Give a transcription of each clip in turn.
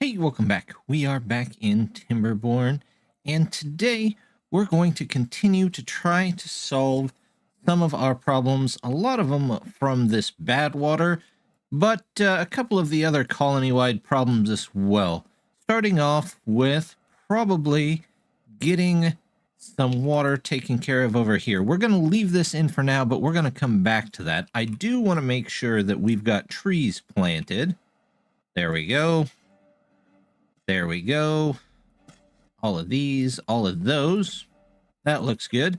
Hey, welcome back. We are back in Timberborn, and today we're going to continue to try to solve some of our problems, a lot of them from this bad water, but a couple of the other colony-wide problems as well. Starting off with probably getting some water taken care of over here. We're going to leave this in for now, but we're going to come back to that. I do want to make sure that we've got trees planted. There we go. There we go. All of these, all of those. That looks good.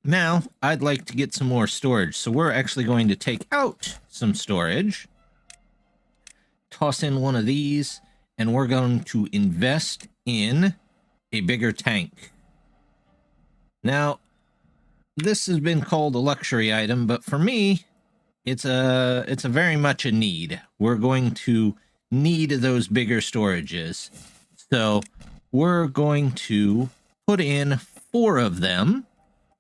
Now, I'd like to get some more storage. So we're actually going to take out some storage. Toss in one of these. And we're going to invest in a bigger tank. Now, this has been called a luxury item, but for me, it's a very much a need. We're going to need those bigger storages. So we're going to put in 4 of them,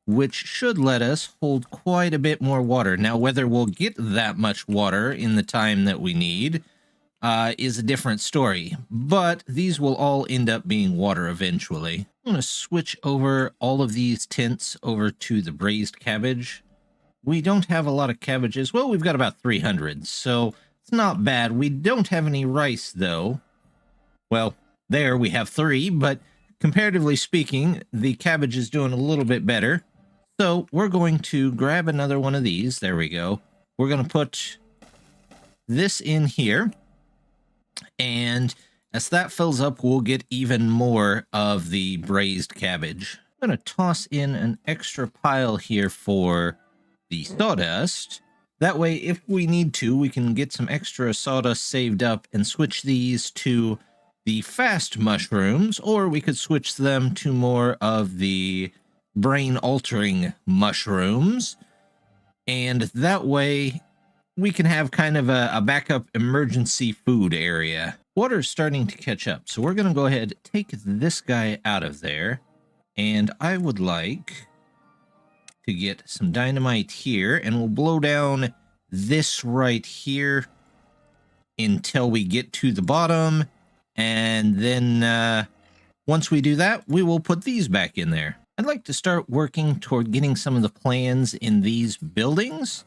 which should let us hold quite a bit more water. Now, whether we'll get that much water in the time that we need is a different story, but these will all end up being water eventually. I'm going to switch over all of these tents over to the braised cabbage. We don't have a lot of cabbages. Well, we've got about 300, so it's not bad. We don't have any rice, though. Well, there we have 3, but comparatively speaking, the cabbage is doing a little bit better. So we're going to grab another one of these. There we go. We're going to put this in here. And as that fills up, we'll get even more of the braised cabbage. I'm going to toss in an extra pile here for the sawdust. That way, if we need to, we can get some extra sawdust saved up and switch these to the fast mushrooms, or we could switch them to more of the brain-altering mushrooms. And that way, we can have kind of a backup emergency food area. Water's starting to catch up, so we're going to go ahead and take this guy out of there. And I would like to get some dynamite here, and we'll blow down this right here until we get to the bottom. And then once we do that, we will put these back in there. I'd like to start working toward getting some of the plans in these buildings.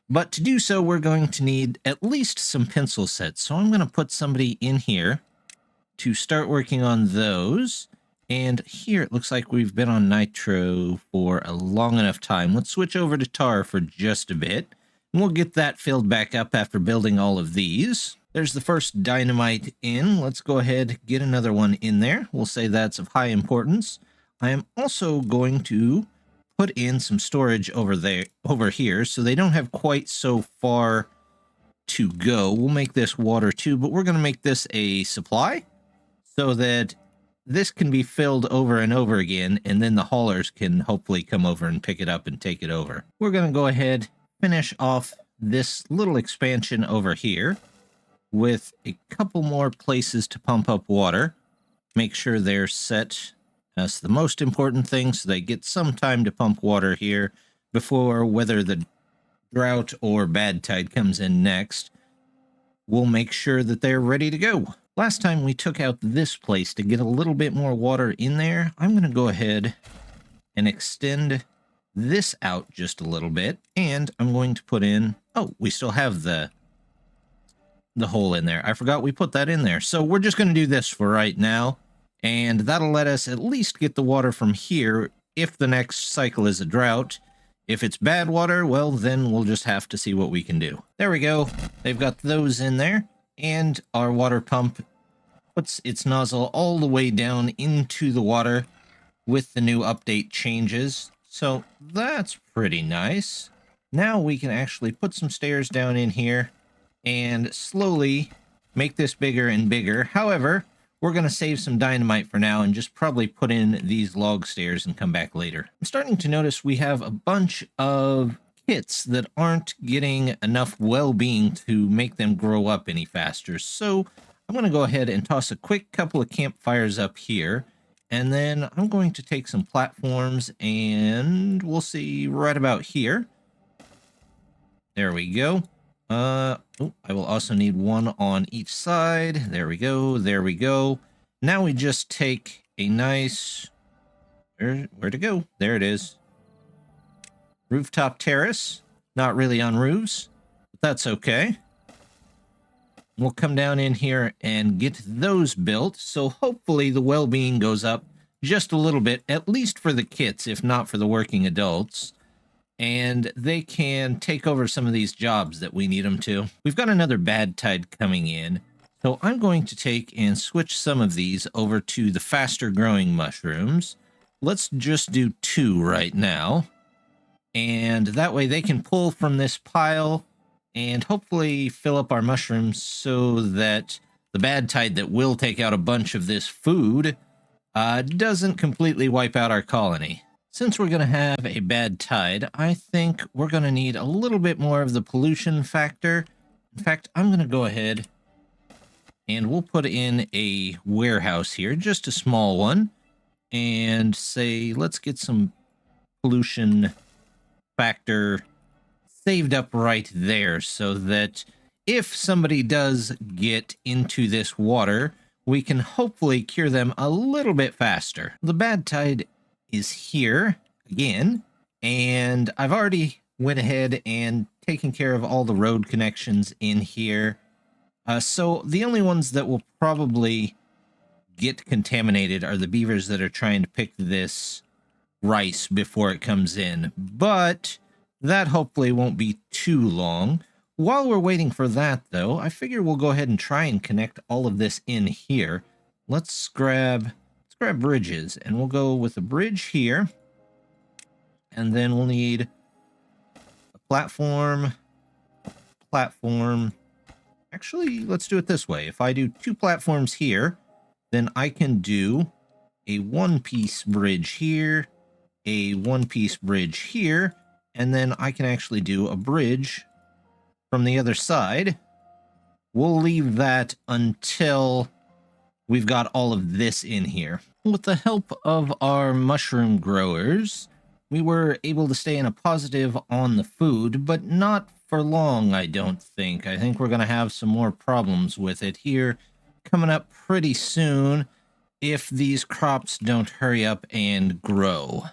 But to do so, we're going to need at least some pencil sets. So I'm going to put somebody in here to start working on those. And here it looks like we've been on nitro for a long enough time. Let's switch over to tar for just a bit. And we'll get that filled back up after building all of these. There's the first dynamite in. Let's go ahead, get another one in there. We'll say that's of high importance. I am also going to put in some storage over here, so they don't have quite so far to go. We'll make this water too, but we're going to make this a supply so that this can be filled over and over again, and then the haulers can hopefully come over and pick it up and take it over. We're going to go ahead, finish off this little expansion over here with a couple more places to pump up water. Make sure they're set. That's the most important thing, so they get some time to pump water here before whether the drought or bad tide comes in next. We'll make sure that they're ready to go. Last time we took out this place to get a little bit more water in there. I'm going to go ahead and extend this out just a little bit, and I'm going to put in... Oh, we still have the hole in there. I forgot we put that in there. So we're just going to do this for right now. And that'll let us at least get the water from here if the next cycle is a drought. If it's bad water, well, then we'll just have to see what we can do. There we go. They've got those in there. And our water pump puts its nozzle all the way down into the water with the new update changes. So that's pretty nice. Now we can actually put some stairs down in here and slowly make this bigger and bigger. However, we're going to save some dynamite for now and just probably put in these log stairs and come back later. I'm starting to notice we have a bunch of kits that aren't getting enough well-being to make them grow up any faster. So I'm going to go ahead and toss a quick couple of campfires up here. And then I'm going to take some platforms and we'll see right about here. There we go. I will also need one on each side. There we go. There we go. Now we just take a nice... Where to go? There it is. Rooftop terrace. Not really on roofs, but that's okay. We'll come down in here and get those built, so hopefully the well-being goes up just a little bit, at least for the kids, if not for the working adults, and they can take over some of these jobs that we need them to. We've got another bad tide coming in, so I'm going to take and switch some of these over to the faster growing mushrooms. Let's just do 2 right now, and that way they can pull from this pile and hopefully fill up our mushrooms so that the bad tide that will take out a bunch of this food doesn't completely wipe out our colony. Since we're going to have a bad tide, I think we're going to need a little bit more of the pollution factor. In fact, I'm going to go ahead and we'll put in a warehouse here, just a small one, and say, let's get some pollution factor saved up right there so that if somebody does get into this water, we can hopefully cure them a little bit faster. The bad tide is here again, and I've already went ahead and taken care of all the road connections in here. So the only ones that will probably get contaminated are the beavers that are trying to pick this rice before it comes in, but that hopefully won't be too long. While we're waiting for that, though, I figure we'll go ahead and try and connect all of this in here. Let's grab bridges, and we'll go with a bridge here, and then we'll need a platform. Actually, let's do it this way. If I do 2 platforms here, then I can do a 1-piece bridge here, a 1-piece bridge here, and then I can actually do a bridge from the other side. We'll leave that until we've got all of this in here. With the help of our mushroom growers, we were able to stay in a positive on the food, but not for long, I don't think. I think we're going to have some more problems with it here coming up pretty soon if these crops don't hurry up and grow.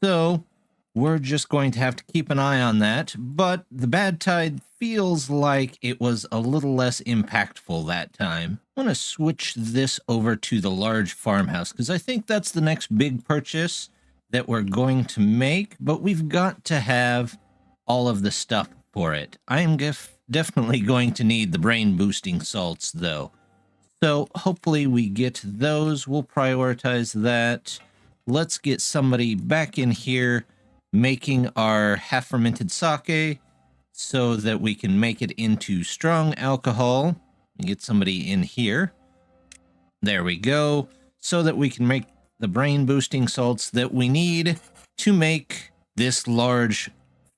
So we're just going to have to keep an eye on that, but the bad tide feels like it was a little less impactful that time. I'm going to switch this over to the large farmhouse because I think that's the next big purchase that we're going to make, but we've got to have all of the stuff for it. I am definitely going to need the brain boosting salts though. So hopefully we get those. We'll prioritize that. Let's get somebody back in here making our half-fermented sake so that we can make it into strong alcohol. Get somebody in here. There we go. So that we can make the brain-boosting salts that we need to make this large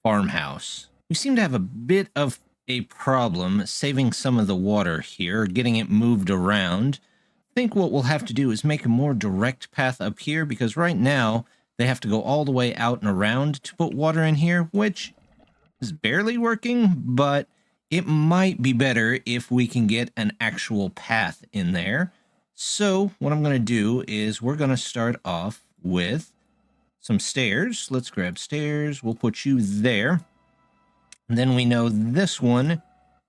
farmhouse. We seem to have a bit of a problem saving some of the water here, getting it moved around. I think what we'll have to do is make a more direct path up here, because right now they have to go all the way out and around to put water in here, which is barely working, but it might be better if we can get an actual path in there. So what I'm going to do is we're going to start off with some stairs. Let's grab stairs. We'll put you there. And then we know this one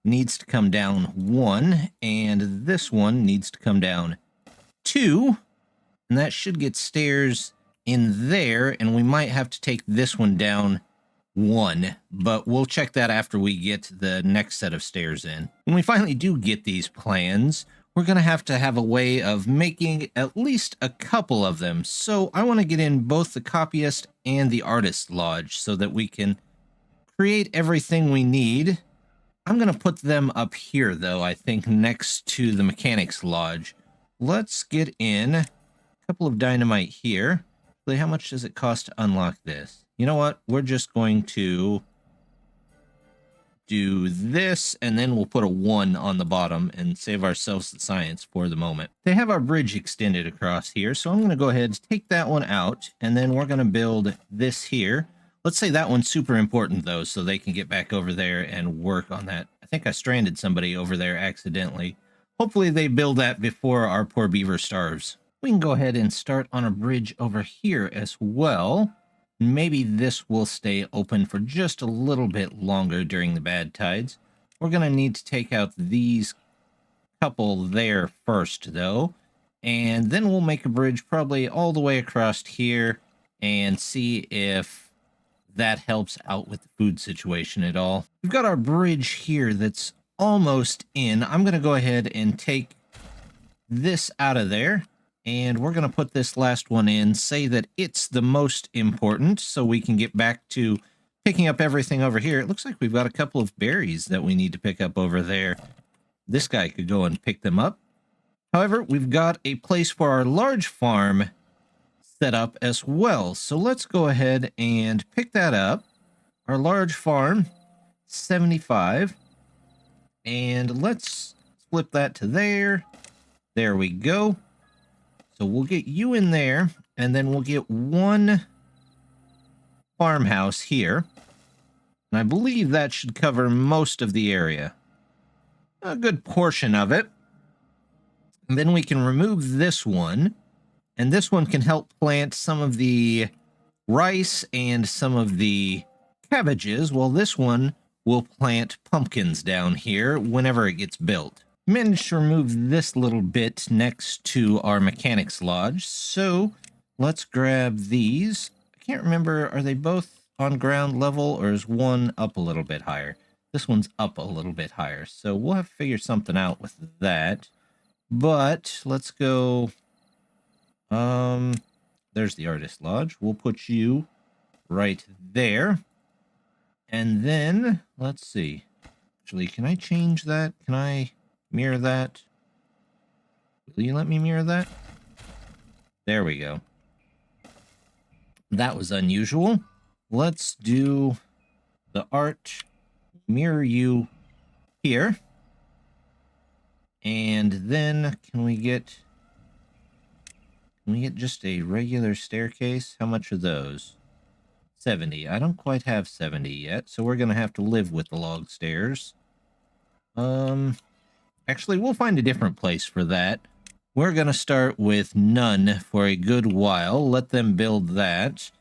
needs to come down 1, and this one needs to come down 2. And that should get stairs in there, and we might have to take this one down 1, but we'll check that after we get the next set of stairs in. When we finally do get these plans, we're going to have a way of making at least a couple of them. So I want to get in both the copyist and the artist lodge so that we can create everything we need. I'm going to put them up here, though, I think, next to the mechanics lodge. Let's get in a couple of dynamite here. How much does it cost to unlock this? You know what? We're just going to do this, and then we'll put a 1 on the bottom and save ourselves the science for the moment. They have our bridge extended across here, so I'm going to go ahead and take that one out, and then we're going to build this here. Let's say that one's super important, though, so they can get back over there and work on that. I think I stranded somebody over there accidentally. Hopefully they build that before our poor beaver starves. We can go ahead and start on a bridge over here as well. Maybe this will stay open for just a little bit longer during the bad tides. We're going to need to take out these couple there first, though. And then we'll make a bridge probably all the way across here and see if that helps out with the food situation at all. We've got our bridge here that's almost in. I'm going to go ahead and take this out of there, and we're going to put this last one in, say that it's the most important, so we can get back to picking up everything over here. It looks like we've got a couple of berries that we need to pick up over there. This guy could go and pick them up. However, we've got a place for our large farm set up as well. So let's go ahead and pick that up. Our large farm, 75. And let's flip that to there. There we go. So we'll get you in there, and then we'll get one farmhouse here. And I believe that should cover most of the area. A good portion of it. And then we can remove this one. And this one can help plant some of the rice and some of the cabbages, while this one will plant pumpkins down here whenever it gets built. Managed to remove this little bit next to our mechanics lodge, so let's grab these. I can't remember, are they both on ground level, or is one up a little bit higher? This one's up a little bit higher, so we'll have to figure something out with that. But let's go... there's the artist lodge. We'll put you right there. And then, let's see. Actually, can I change that? Can I mirror that? Will you let me mirror that? There we go. That was unusual. Let's do the art. Mirror you here. And then, can we get just a regular staircase? How much are those? 70. I don't quite have 70 yet, so we're going to have to live with the log stairs. Actually, we'll find a different place for that. We're going to start with none for a good while. Let them build that.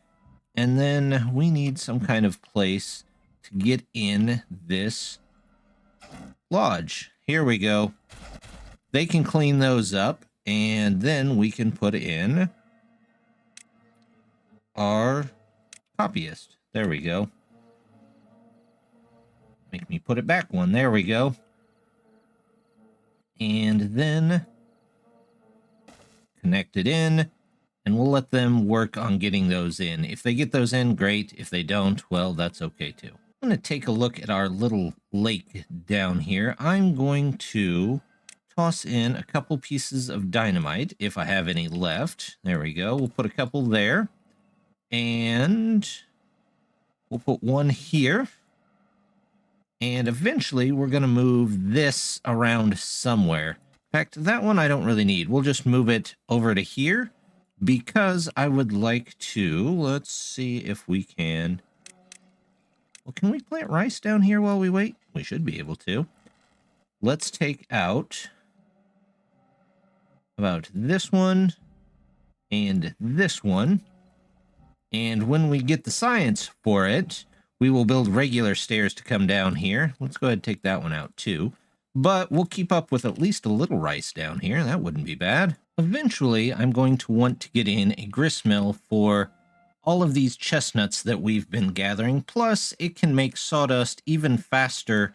And then we need some kind of place to get in this lodge. Here we go. They can clean those up. And then we can put in our copyist. There we go. Make me put it back one. There we go. And then connect it in. And we'll let them work on getting those in. If they get those in, great. If they don't, well, that's okay too. I'm going to take a look at our little lake down here. I'm going to toss in a couple pieces of dynamite, if I have any left. There we go. We'll put a couple there. And we'll put one here. And eventually, we're going to move this around somewhere. In fact, that one I don't really need. We'll just move it over to here, because I would like to... Let's see if we can... Well, can we plant rice down here while we wait? We should be able to. Let's take out... about this one and this one. And when we get the science for it, we will build regular stairs to come down here. Let's go ahead and take that one out too. But we'll keep up with at least a little rice down here. That wouldn't be bad. Eventually, I'm going to want to get in a grist mill for all of these chestnuts that we've been gathering. Plus, it can make sawdust even faster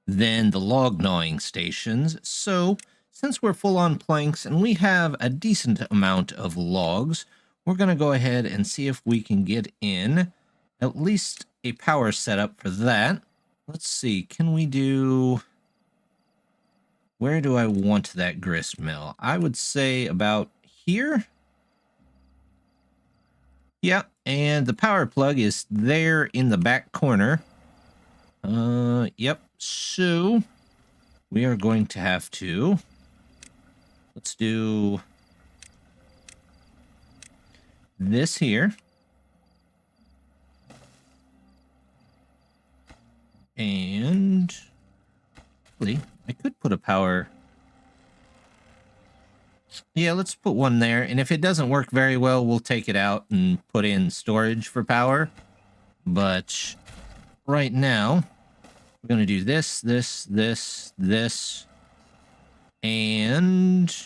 than the log gnawing stations. So... since we're full on planks and we have a decent amount of logs, we're going to go ahead and see if we can get in at least a power setup for that. Let's see, can we do... where do I want that grist mill? I would say about here. Yeah, and the power plug is there in the back corner. Yep, so we are going to have to... let's do this here. And actually, I could put a power. Yeah, let's put one there. And if it doesn't work very well, we'll take it out and put in storage for power. But right now, we're going to do this, this. And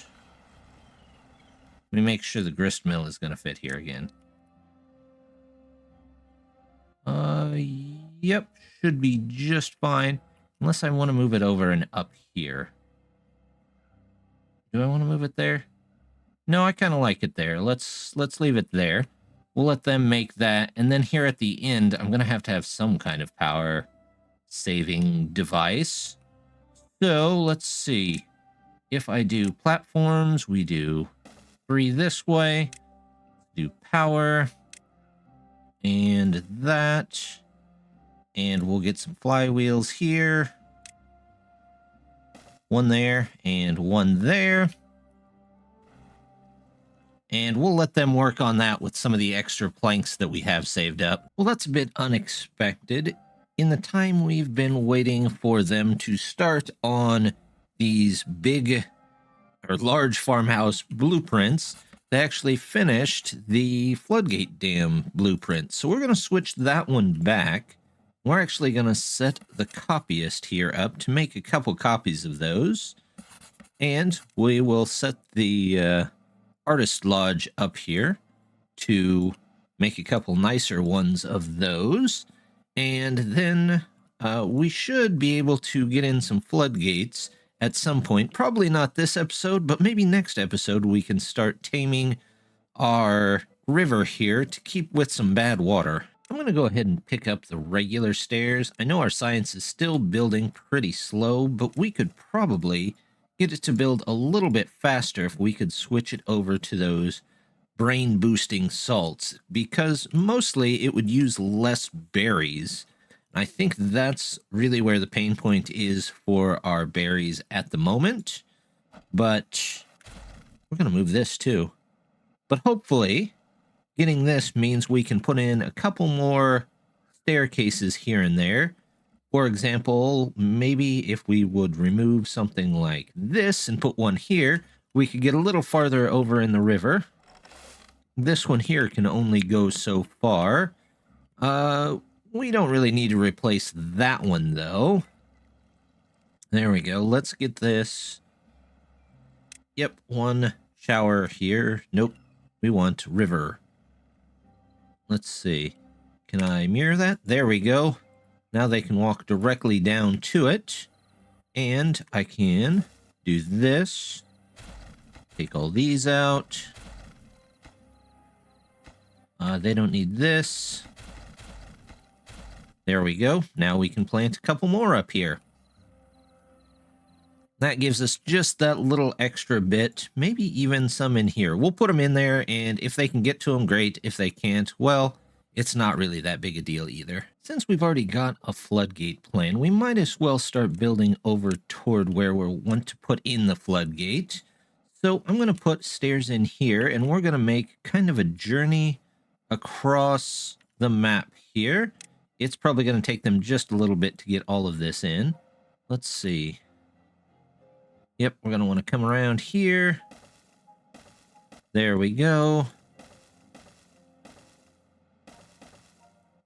let me make sure the grist mill is going to fit here again. Yep, should be just fine. Unless I want to move it over and up here. Do I want to move it there? No, I kind of like it there. Let's leave it there. We'll let them make that. And then here at the end, I'm going to have some kind of power saving device. So let's see. If I do platforms, we do 3 this way. Do power. And that. And we'll get some flywheels here. 1 there and 1 there. And we'll let them work on that with some of the extra planks that we have saved up. Well, that's a bit unexpected. In the time we've been waiting for them to start on these big or large farmhouse blueprints, they actually finished the floodgate dam blueprint. So we're going to switch that one back. We're actually going to set the copyist here up to make a couple copies of those. And we will set the artist lodge up here to make a couple nicer ones of those. And then we should be able to get in some floodgates at some point. Probably not this episode, but maybe next episode we can start taming our river here to keep with some bad water. I'm going to go ahead and pick up the regular stairs. I know our science is still building pretty slow, but we could probably get it to build a little bit faster if we could switch it over to those brain-boosting salts, because mostly it would use less berries. I think that's really where the pain point is for our berries at the moment. But we're going to move this too. But hopefully, getting this means we can put in a couple more staircases here and there. For example, maybe if we would remove something like this and put one here, we could get a little farther over in the river. This one here can only go so far. We don't really need to replace that one, though. There we go. Let's get this. Yep, 1 shower here. Nope, we want river. Let's see. Can I mirror that? There we go. Now they can walk directly down to it. And I can do this. Take all these out. They don't need this. There we go. Now we can plant a couple more up here. That gives us just that little extra bit, maybe even some in here. We'll put them in there, and if they can get to them, great. If they can't, well, it's not really that big a deal either. Since we've already got a floodgate plan, we might as well start building over toward where we want to put in the floodgate. So I'm going to put stairs in here, and we're going to make kind of a journey across the map here. It's probably going to take them just a little bit to get all of this in. Let's see. Yep, we're going to want to come around here. There we go.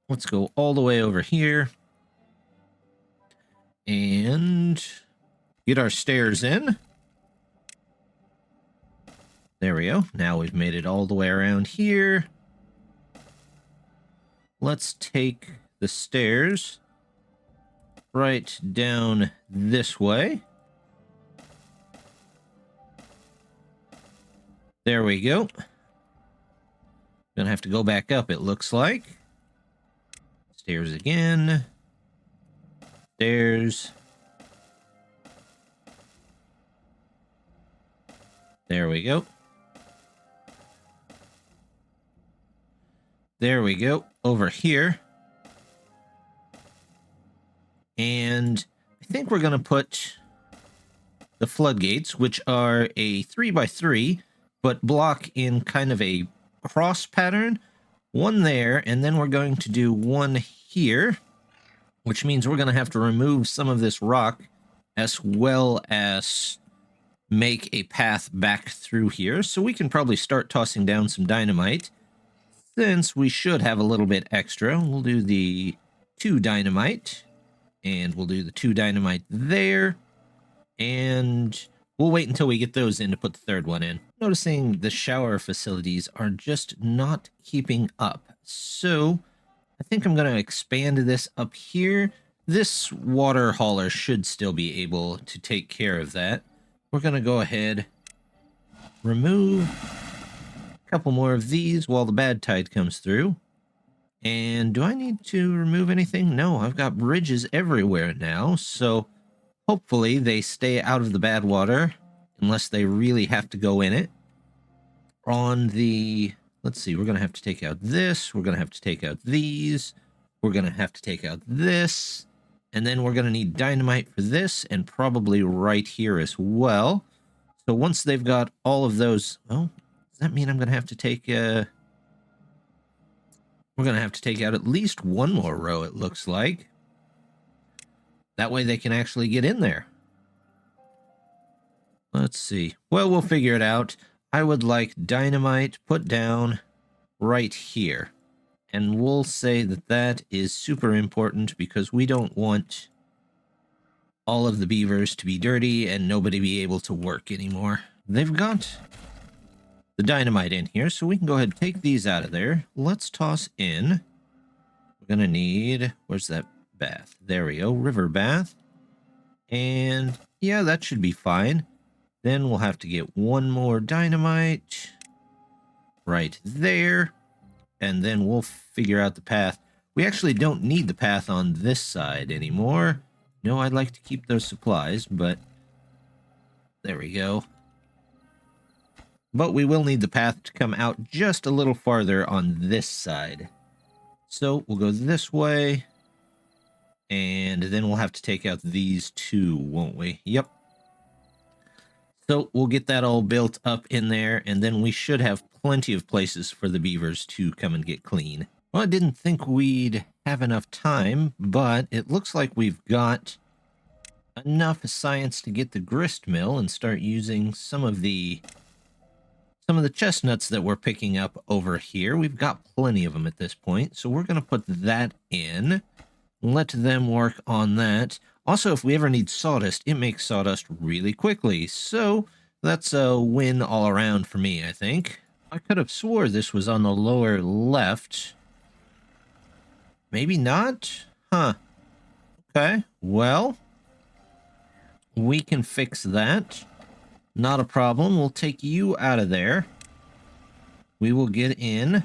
Let's go all the way over here. And get our stairs in. There we go. Now we've made it all the way around here. Let's take the stairs right down this way. There we go. Gonna have to go back up, it looks like. Stairs again. Stairs. There we go. There we go. Over here. And I think we're going to put the floodgates, which are a 3x3, but block in kind of a cross pattern. One there, and then we're going to do one here. which means we're going to have to remove some of this rock as well as make a path back through here. So we can probably start tossing down some dynamite. Since we should have a little bit extra, we'll do the 2 dynamite, and we'll do the 2 dynamite there, and we'll wait until we get those in to put the 3rd one in. Noticing the shower facilities are just not keeping up, so I think I'm going to expand this up here. This water hauler should still be able to take care of that. We're going to go ahead, remove a couple more of these while the bad tide comes through. And do I need to remove anything? No, I've got bridges everywhere now, so hopefully they stay out of the bad water unless they really have to go in it. On the, let's see, we're going to have to take out this, we're going to have to take out these, we're going to have to take out this, and then we're going to need dynamite for this, and probably right here as well. So once they've got all of those, oh, does that mean I'm going to have to take, we're going to have to take out at least one more row, it looks like. That way they can actually get in there. Let's see. Well, we'll figure it out. I would like dynamite put down right here. And we'll say that that is super important because we don't want all of the beavers to be dirty and nobody be able to work anymore. They've got the dynamite in here, so we can go ahead and take these out of there. Let's toss in. We're going to need, where's that bath? There we go, river bath. And yeah, that should be fine. Then we'll have to get one more dynamite right there. And then we'll figure out the path. We actually don't need the path on this side anymore. No, I'd like to keep those supplies, but there we go. But we will need the path to come out just a little farther on this side. So we'll go this way. And then we'll have to take out these 2, won't we? Yep. So we'll get that all built up in there, and then we should have plenty of places for the beavers to come and get clean. Well, I didn't think we'd have enough time, but it looks like we've got enough science to get the grist mill and start using some of the chestnuts that we're picking up over here. We've got plenty of them at this point, so we're going to put that in. Let them work on that. Also, if we ever need sawdust, it makes sawdust really quickly, so that's a win all around for me, I think. I could have swore this was on the lower left. Maybe not? Huh. Okay, well, we can fix that. Not a problem. We'll take you out of there. We will get in a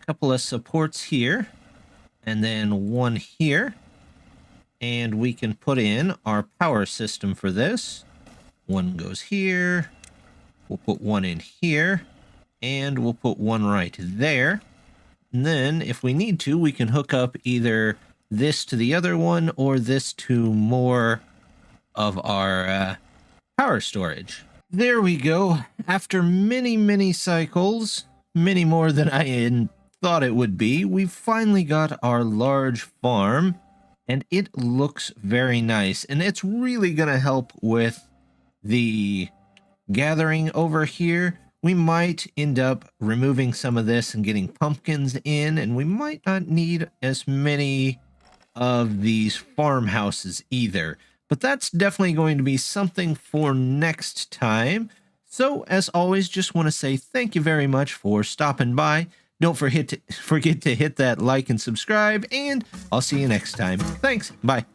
couple of supports here, and then one here. And we can put in our power system for this. One goes here. We'll put one in here. And we'll put one right there. And then, if we need to, we can hook up either this to the other one or this to more of our power storage. There we go. After many, many cycles, many more than I had thought it would be, we've finally got our large farm. And it looks very nice. And it's really going to help with the gathering over here. We might end up removing some of this and getting pumpkins in. And we might not need as many of these farmhouses either. But that's definitely going to be something for next time. So, as always, just want to say thank you very much for stopping by. Don't forget to hit that like and subscribe, and I'll see you next time. Thanks. Bye.